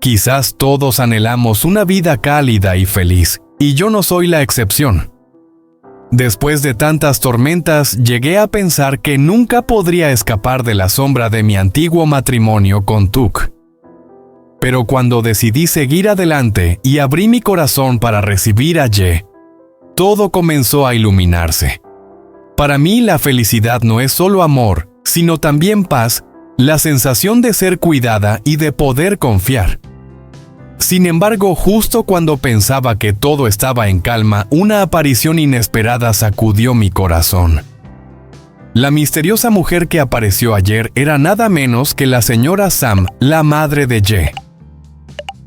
Quizás todos anhelamos una vida cálida y feliz, y yo no soy la excepción. Después de tantas tormentas, llegué a pensar que nunca podría escapar de la sombra de mi antiguo matrimonio con Tuk. Pero cuando decidí seguir adelante y abrí mi corazón para recibir a Ye, todo comenzó a iluminarse. Para mí la felicidad no es solo amor, sino también paz, la sensación de ser cuidada y de poder confiar. Sin embargo, justo cuando pensaba que todo estaba en calma, una aparición inesperada sacudió mi corazón. La misteriosa mujer que apareció ayer era nada menos que la señora Sam, la madre de Ye.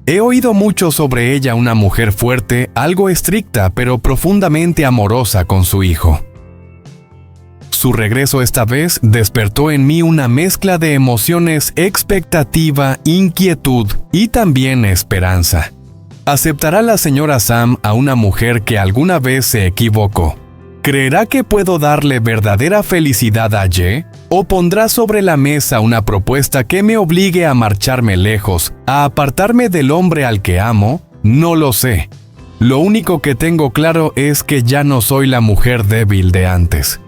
He oído mucho sobre ella, una mujer fuerte, algo estricta, pero profundamente amorosa con su hijo. Su regreso esta vez despertó en mí una mezcla de emociones, expectativa, inquietud y también esperanza. ¿Aceptará la señora Sam a una mujer que alguna vez se equivocó? ¿Creerá que puedo darle verdadera felicidad a Ye? ¿O pondrá sobre la mesa una propuesta que me obligue a marcharme lejos, a apartarme del hombre al que amo? No lo sé. Lo único que tengo claro es que ya no soy la mujer débil de antes.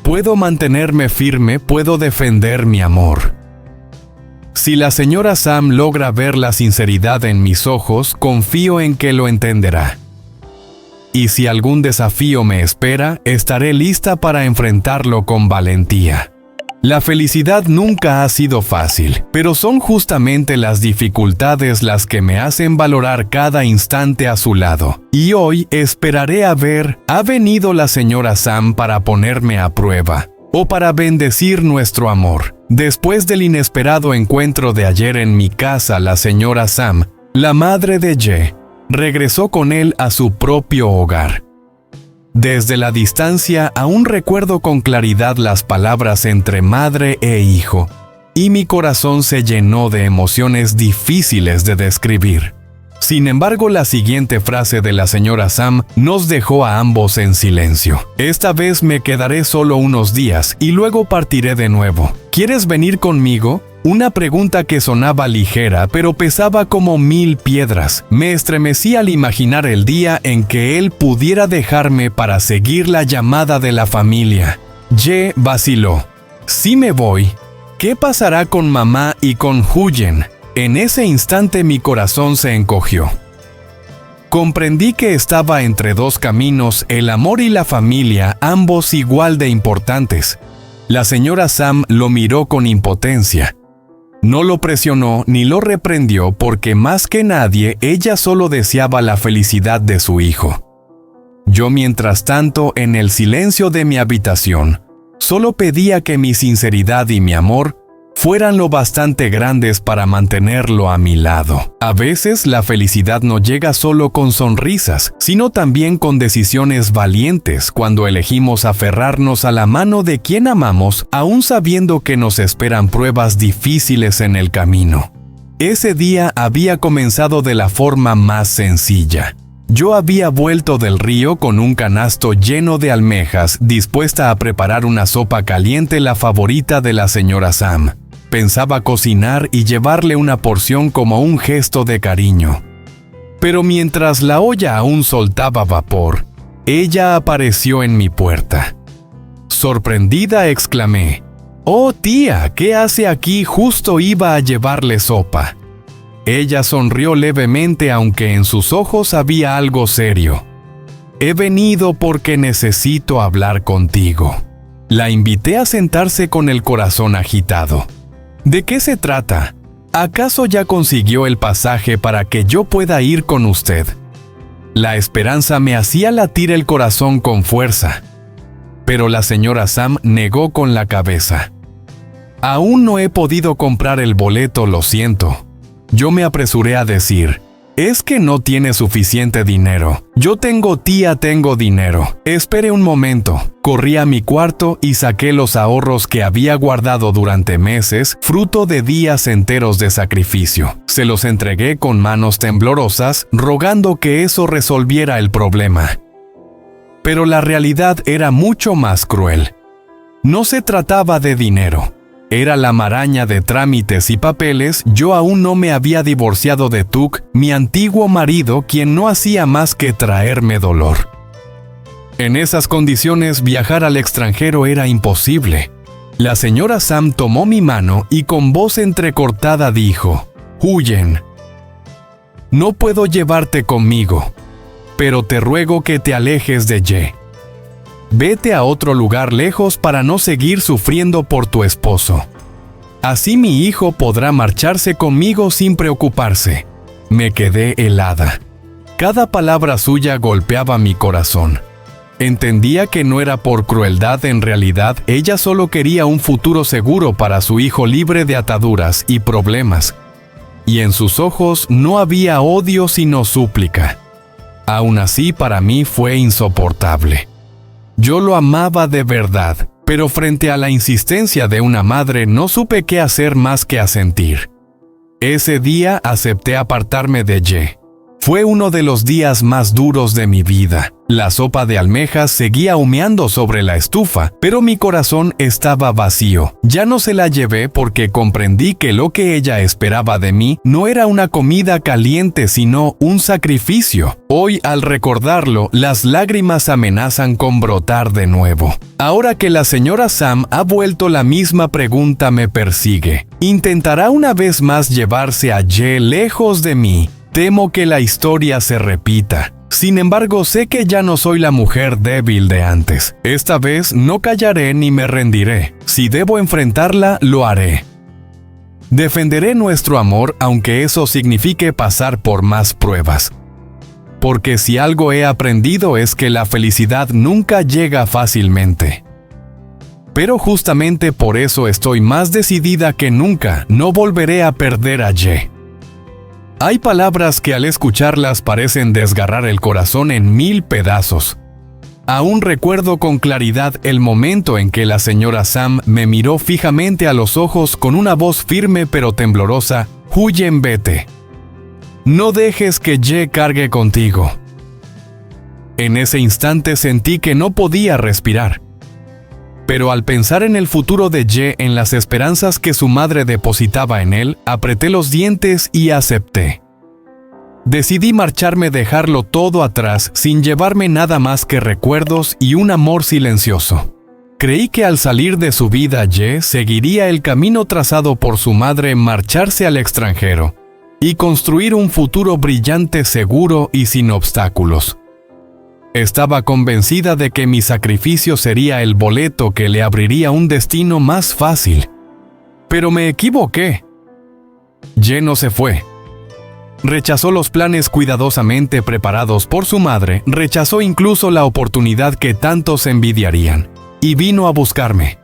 Puedo mantenerme firme, puedo defender mi amor. Si la señora Sam logra ver la sinceridad en mis ojos, confío en que lo entenderá. Y si algún desafío me espera, estaré lista para enfrentarlo con valentía. La felicidad nunca ha sido fácil, pero son justamente las dificultades las que me hacen valorar cada instante a su lado. Y hoy esperaré a ver, ¿ha venido la señora Sam para ponerme a prueba o para bendecir nuestro amor? Después del inesperado encuentro de ayer en mi casa, la señora Sam, la madre de Ye, regresó con él a su propio hogar. Desde la distancia aún recuerdo con claridad las palabras entre madre e hijo, y mi corazón se llenó de emociones difíciles de describir. Sin embargo, la siguiente frase de la señora Sam nos dejó a ambos en silencio. Esta vez me quedaré solo unos días y luego partiré de nuevo. ¿Quieres venir conmigo? Una pregunta que sonaba ligera, pero pesaba como 1000 piedras. Me estremecí al imaginar el día en que él pudiera dejarme para seguir la llamada de la familia. Ye vaciló. Si me voy, ¿qué pasará con mamá y con Huyen? En ese instante mi corazón se encogió. Comprendí que estaba entre dos caminos, el amor y la familia, ambos igual de importantes. La señora Sam lo miró con impotencia. No lo presionó ni lo reprendió porque más que nadie ella solo deseaba la felicidad de su hijo. Yo, mientras tanto, en el silencio de mi habitación, solo pedía que mi sinceridad y mi amor fueran lo bastante grandes para mantenerlo a mi lado. A veces la felicidad no llega solo con sonrisas, sino también con decisiones valientes cuando elegimos aferrarnos a la mano de quien amamos, aún sabiendo que nos esperan pruebas difíciles en el camino. Ese día había comenzado de la forma más sencilla. Yo había vuelto del río con un canasto lleno de almejas, dispuesta a preparar una sopa caliente, la favorita de la señora Sam. Pensaba cocinar y llevarle una porción como un gesto de cariño. Pero mientras la olla aún soltaba vapor, ella apareció en mi puerta. Sorprendida exclamé: «Oh, tía, ¿qué hace aquí? Justo iba a llevarle sopa». Ella sonrió levemente, aunque en sus ojos había algo serio. «He venido porque necesito hablar contigo». La invité a sentarse con el corazón agitado. ¿De qué se trata? ¿Acaso ya consiguió el pasaje para que yo pueda ir con usted? La esperanza me hacía latir el corazón con fuerza. Pero la señora Sam negó con la cabeza. «Aún no he podido comprar el boleto, lo siento». Yo me apresuré a decir: «Es que no tiene suficiente dinero». «Yo tengo, tía, tengo dinero». «Espere un momento». Corrí a mi cuarto y saqué los ahorros que había guardado durante meses, fruto de días enteros de sacrificio. Se los entregué con manos temblorosas, rogando que eso resolviera el problema. Pero la realidad era mucho más cruel. No se trataba de dinero. Era la maraña de trámites y papeles. Yo aún no me había divorciado de Tuk, mi antiguo marido, quien no hacía más que traerme dolor. En esas condiciones, viajar al extranjero era imposible. La señora Sam tomó mi mano y con voz entrecortada dijo: «Huyen. No puedo llevarte conmigo, pero te ruego que te alejes de Ye. Vete a otro lugar lejos para no seguir sufriendo por tu esposo. Así mi hijo podrá marcharse conmigo sin preocuparse». Me quedé helada. Cada palabra suya golpeaba mi corazón. Entendía que no era por crueldad, en realidad ella solo quería un futuro seguro para su hijo, libre de ataduras y problemas. Y en sus ojos no había odio sino súplica. Aún así, para mí fue insoportable. Yo lo amaba de verdad, pero frente a la insistencia de una madre no supe qué hacer más que asentir. Ese día acepté apartarme de Ye. Fue uno de los días más duros de mi vida. La sopa de almejas seguía humeando sobre la estufa, pero mi corazón estaba vacío. Ya no se la llevé porque comprendí que lo que ella esperaba de mí no era una comida caliente, sino un sacrificio. Hoy, al recordarlo, las lágrimas amenazan con brotar de nuevo. Ahora que la señora Sam ha vuelto, la misma pregunta me persigue. ¿Intentará una vez más llevarse a Ye lejos de mí? Temo que la historia se repita. Sin embargo, sé que ya no soy la mujer débil de antes. Esta vez no callaré ni me rendiré. Si debo enfrentarla, lo haré. Defenderé nuestro amor, aunque eso signifique pasar por más pruebas. Porque si algo he aprendido es que la felicidad nunca llega fácilmente. Pero justamente por eso estoy más decidida que nunca. No volveré a perder a Ye. Hay palabras que al escucharlas parecen desgarrar el corazón en 1000 pedazos. Aún recuerdo con claridad el momento en que la señora Sam me miró fijamente a los ojos con una voz firme pero temblorosa: «Huyen, vete. No dejes que Ye cargue contigo». En ese instante sentí que no podía respirar. Pero al pensar en el futuro de Ye, en las esperanzas que su madre depositaba en él, apreté los dientes y acepté. Decidí marcharme, dejarlo todo atrás, sin llevarme nada más que recuerdos y un amor silencioso. Creí que al salir de su vida, Ye seguiría el camino trazado por su madre, marcharse al extranjero y construir un futuro brillante, seguro y sin obstáculos. Estaba convencida de que mi sacrificio sería el boleto que le abriría un destino más fácil. Pero me equivoqué. Ye no se fue. Rechazó los planes cuidadosamente preparados por su madre, rechazó incluso la oportunidad que tantos envidiarían, y vino a buscarme.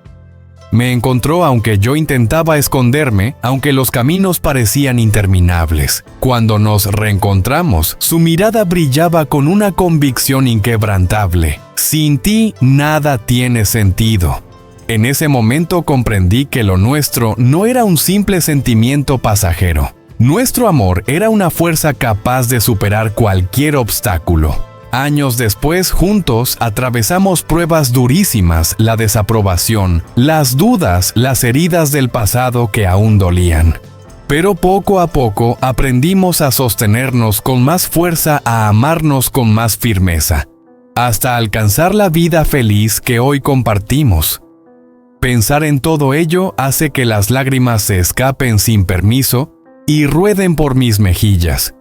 Me encontró aunque yo intentaba esconderme, aunque los caminos parecían interminables. Cuando nos reencontramos, su mirada brillaba con una convicción inquebrantable. Sin ti, nada tiene sentido. En ese momento comprendí que lo nuestro no era un simple sentimiento pasajero. Nuestro amor era una fuerza capaz de superar cualquier obstáculo. Años después, juntos, atravesamos pruebas durísimas, la desaprobación, las dudas, las heridas del pasado que aún dolían. Pero poco a poco aprendimos a sostenernos con más fuerza, a amarnos con más firmeza, hasta alcanzar la vida feliz que hoy compartimos. Pensar en todo ello hace que las lágrimas se escapen sin permiso y rueden por mis mejillas.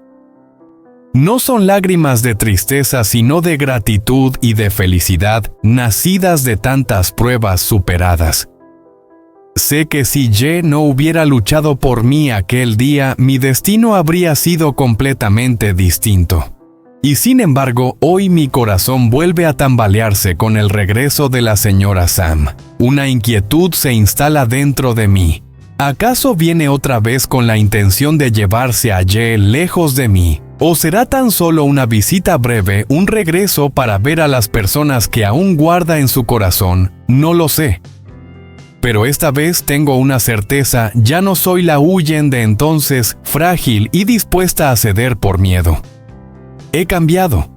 No son lágrimas de tristeza, sino de gratitud y de felicidad, nacidas de tantas pruebas superadas. Sé que si Ye no hubiera luchado por mí aquel día, mi destino habría sido completamente distinto. Y sin embargo, hoy mi corazón vuelve a tambalearse con el regreso de la señora Sam. Una inquietud se instala dentro de mí. ¿Acaso viene otra vez con la intención de llevarse a Ye lejos de mí? ¿O será tan solo una visita breve, un regreso para ver a las personas que aún guarda en su corazón? No lo sé. Pero esta vez tengo una certeza: ya no soy la Huyen de entonces, frágil y dispuesta a ceder por miedo. He cambiado.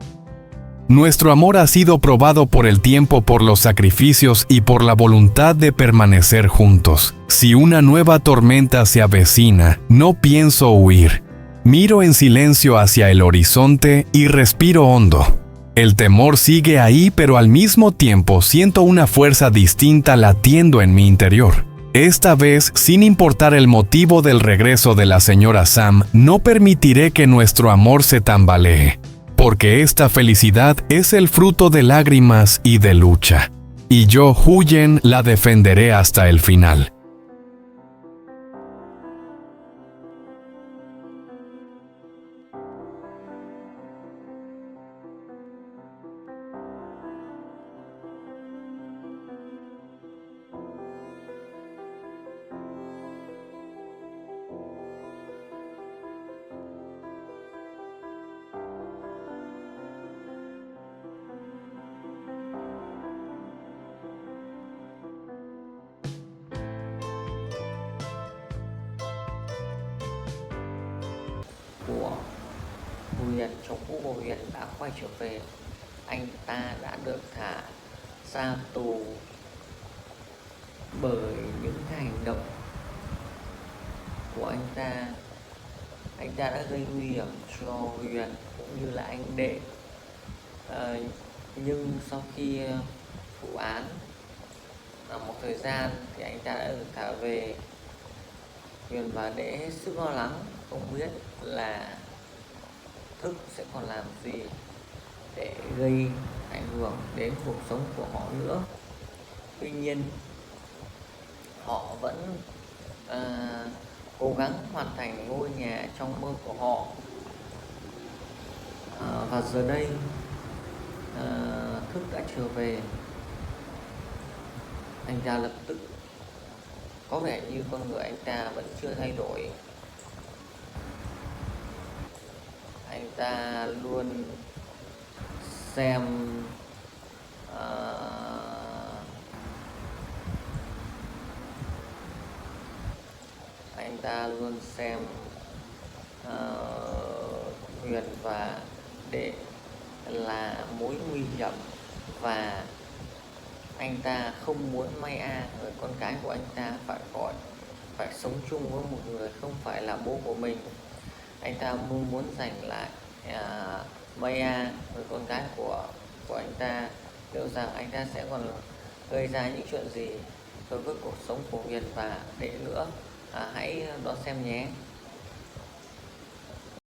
Nuestro amor ha sido probado por el tiempo, por los sacrificios y por la voluntad de permanecer juntos. Si una nueva tormenta se avecina, no pienso huir. Miro en silencio hacia el horizonte y respiro hondo. El temor sigue ahí, pero al mismo tiempo siento una fuerza distinta latiendo en mi interior. Esta vez, sin importar el motivo del regreso de la señora Sam, no permitiré que nuestro amor se tambalee. Porque esta felicidad es el fruto de lágrimas y de lucha. Y yo, Huyen, la defenderé hasta el final. Của Huyền trong Vũ Hồ Huyền đã quay trở về. Anh ta đã được thả ra tù bởi những hành động của anh ta. Anh ta đã gây nguy hiểm cho Huyền cũng như là anh Đệ. Nhưng sau khi thụ án một thời gian thì anh ta đã được thả về. Huyền và Đệ hết sức lo lắng, không biết là Thức sẽ còn làm gì để gây ảnh hưởng đến cuộc sống của họ nữa. Tuy nhiên họ vẫn cố gắng hoàn thành ngôi nhà trong mơ của họ. Và giờ đây Thức đã trở về. Anh ta lập tức có vẻ như con người anh ta vẫn chưa thay đổi. Anh ta luôn xem anh ta luôn xem Huyền và Đệ là mối nguy hiểm, và anh ta không muốn Mai A, người con gái của anh ta, phải sống chung với một người không phải là bố của mình. Anh ta muốn giành lại Mai A, người con gái của anh ta. Liệu rằng anh ta sẽ còn gây ra những chuyện gì đối với cuộc sống của Huyền và Đệ nữa? Hãy đón xem nhé.